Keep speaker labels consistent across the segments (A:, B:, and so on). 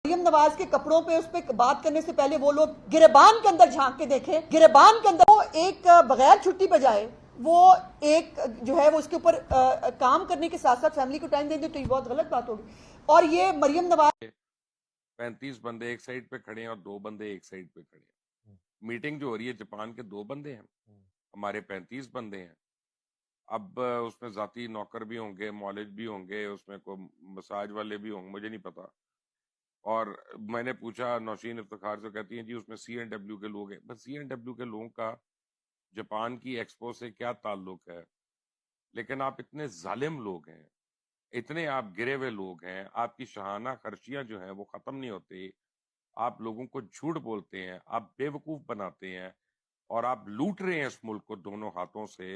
A: मरियम नवाज के कपड़ों पे उस पर बात करने से पहले वो लोग गिरेबान के अंदर झांक के देखें, गिरेबान के अंदर वो एक बगैर छुट्टी बजाए वो एक जो है वो उसके ऊपर काम करने के साथ साथ फैमिली को टाइम देंगे, तो ये बहुत गलत बात होगी। और ये मरियम नवाज
B: 35 बंदे एक साइड पे खड़े हैं और 2 बंदे एक साइड पे खड़े हैं। मीटिंग जो हो रही है, जापान के 2 बंदे हैं, हमारे 35 बंदे हैं। अब उसमें जाती नौकर भी होंगे, मौलिज भी होंगे, उसमें कोई मसाज वाले भी होंगे, मुझे नहीं पता। और मैंने पूछा नौशीन इफ्तिखार से, कहती हैं जी उसमें CNW के लोग हैं। बस CNW के लोगों का जापान की एक्सपो से क्या ताल्लुक है? लेकिन आप इतने जालिम लोग हैं, इतने आप गिरे हुए लोग हैं, आपकी शहाना खर्चियां जो हैं वो खत्म नहीं होती। आप लोगों को झूठ बोलते हैं, आप बेवकूफ बनाते हैं और आप लूट रहे हैं इस मुल्क को दोनों हाथों से।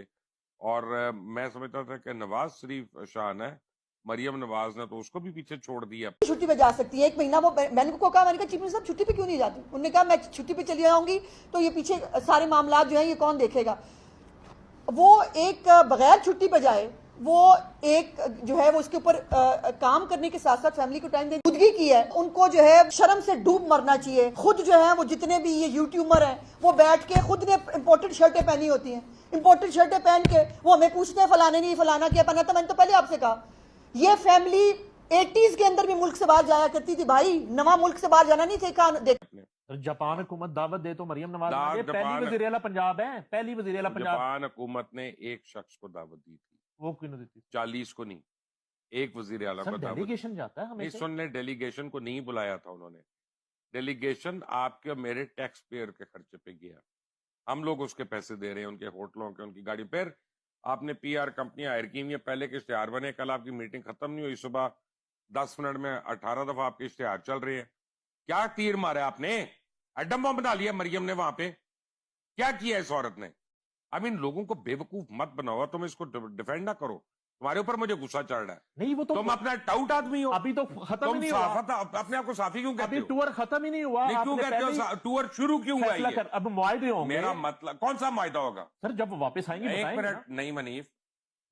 B: और मैं समझता था कि नवाज शरीफ शान है, मरियम नवाज ने तो उसको भी पीछे छोड़ दिया।
A: छुट्टी पे जा सकती है 1 महीना। वो मैंने उनको कहा, मैंने कहा चीफ मिनिस्टर साहब छुट्टी पे क्यों नहीं जाती? उन्होंने कहा मैं छुट्टी पे चली जाऊंगी तो ये पीछे सारे मामला जो हैं ये कौन देखेगा। वो एक बगैर छुट्टी पे जाए, वो एक जो है वो उसके ऊपर काम करने के साथ साथ फैमिली को टाइम देने खुदगी की है। उनको जो है शर्म से डूब मरना चाहिए। खुद जो है वो जितने भी ये यूट्यूबर हैं वो बैठ के खुद ने इंपोर्टेड शर्टें पहनी होती हैं, इंपोर्टेड शर्टें पहन के वो हमें पूछते हैं फलाने नहीं फलाना क्या पहना था। मैंने तो पहले आपसे कहा ये फैमिली 80s के अंदर भी मुल्क से बाहर जाया करती थी भाई, नवा मुल्क से बाहर जाना नहीं थे।
C: जापान हुकूमत दावत दे तो मरियम नवाज पहली वज़ीर आला पंजाब है, पहली वज़ीर आला पंजाब।
B: जापान हुकूमत ने एक शख्स को दावत दी थी,
C: वो क्यों नहीं देती?
B: 40 को नहीं, एक वजीर आला को दावत।
C: डेलीगेशन जाता है हमें।
B: सुनने डेलीगेशन को नहीं बुलाया था उन्होंने। डेलीगेशन आपके और मेरे टैक्स पेयर के खर्चे पे गया, हम लोग उसके पैसे दे रहे हैं, उनके होटलों के, उनकी गाड़ी। फिर आपने PR कंपनियां हायर की हुई, पहले के इश्तेहार बने, कल आपकी मीटिंग खत्म नहीं हुई, सुबह 10 मिनट में 18 दफा आपके इश्तेहार चल रहे हैं। क्या तीर मारा आपने? एटम बम बना लिया मरियम ने वहां पे? क्या किया इस औरत ने? अब इन लोगों को बेवकूफ मत बनाओ, तुम इसको डिफेंड ना करो। तुम्हारे ऊपर मुझे गुस्सा चढ़ रहा है।
C: नहीं वो तो
B: तुम अपना टाउट आदमी हो,
C: अभी तो खत्म ही नहीं हुआ।
B: अपने आप को साफी क्यों कहते
C: हो?
B: अभी
C: टूर खत्म ही नहीं हुआ।
B: क्यों कहते हो? टूर शुरू क्यों हुआ है?
C: अब मुआहदे होंगे।
B: मेरा मतलब कौन सा मुआहदा होगा
C: सर? जब वापस आएंगे।
B: एक मिनट नहीं मनीफ,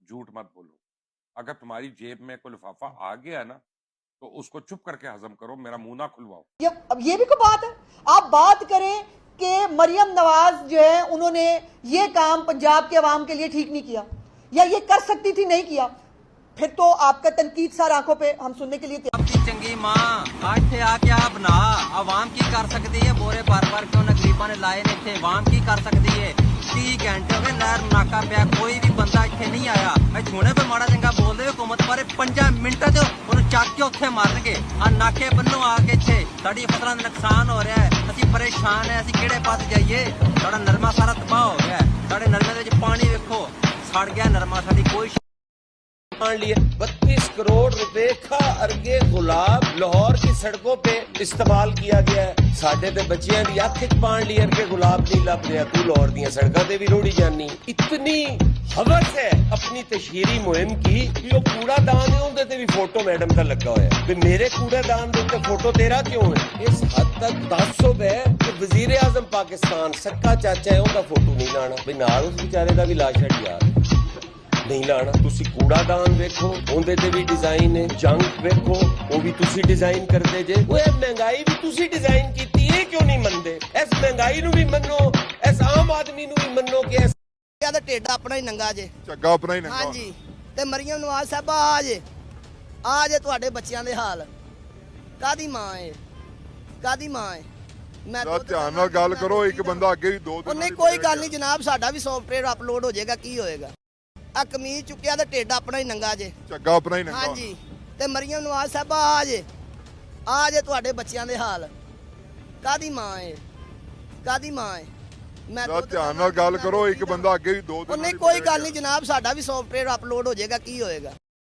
B: झूठ मत बोलो। अगर तुम्हारी जेब में कोई लिफाफा आ गया ना तो उसको चुप करके हजम करो, मेरा मुंह ना खुलवाओ।
A: अब ये भी कोई बात है? आप बात करें कि मरियम नवाज जो है उन्होंने ये काम पंजाब के अवाम के लिए ठीक नहीं किया या ये कर सकती थी नहीं किया, फिर तो आपका तनकीद सार आंखों पे हम सुनने के लिए
D: आपकी चंगी मां आठे आके आप बना अवाम की कर सकती है। बोरे बार बार क्यों ना गरीबा ने लाए ने थे, अवाम की कर सकती है। 30 घंटे हो गए नहर नाका पे कोई भी बंदा इतने नहीं आया। छूने पे माड़ा चंगा बोल दे हुकूमत बारे 5 मिनट च उन्हें चक के उत्थे मारनगे। आ नाके बन्नो आके इत्थे साडी फसलों का नुकसान हो रहा है, असी परेशान है, असी किहड़े पास जाइए? साडा नरमा सारा तबाह हो गया है। साडे नरमे दे विच पानी वेखो सड़ गया नरमा, साडी कोई
E: 32 करोड़ रुपए का अर्गे गुलाब लाहौर की सड़कों पे इस्तेमाल किया गया है। साडे ते बच्चियां दी अख च पान ली अर्गे गुलाब नहीं लभ रहा। तू लाहौर दी सड़कों ते भी रोड़ी जानी। इतनी हवस है अपनी तशहीरी मुहिम की कि वो कूड़ादान है उनके ते भी फोटो मैडम का लगा हुआ है। मेरे कूड़ादान दे उत्ते फोटो तेरा क्यों है? इस हद तक तासुब है कि वजीर आजम पाकिस्तान सक्का चाचा है उनका फोटो नहीं लाना। भी नाल उस बेचारे का भी ला छड़ यार नहीं लाना। तुसी कूड़ादान वेखो उनदे ते भी डिजाइन है, जंग वेखो वो भी तुसी डिजाइन करते जे। वो महंगाई भी तुसी डिजाइन कीती है, क्यों नहीं मनदे? इस महंगाई नू भी मनो, इस आम आदमी नू भी मनो कि इस
F: दा ढेडा अपना ही नंगा जे,
E: ਝੱਗਾ ਆਪਣਾ ਹੀ ਨੰਗਾ।
F: हाँ जी। ते मरियम नवाज साहबा आ जे तुहाडे बच्चियां दे हाल कादी मां है, कादी मां है? मैं
E: तो ध्यान नाल गल करो, एक बंदा अगे भी 2 दिन
F: नहीं कोई गल नहीं जनाब, साडा भी सॉफ्टवेयर अपलोड हो जाएगा, की होएगा? आ कमीज चुकिया ते ढेडा अपना ही नंगा जे,
E: ਝੱਗਾ ਆਪਣਾ ਹੀ ਨੰਗਾ।
F: हाँ जी। ते मरियम नवाज साहबा आ जे तुहाडे बच्चियां दे हाल कादी मां है, कादी मां है? मैं
E: तो ध्यान नाल गल करो, एक बंदा अगे भी 2 दिन
F: नहीं कोई गल नहीं जनाब, साडा भी सॉफ्टवेयर अपलोड हो जाएगा, की होएगा?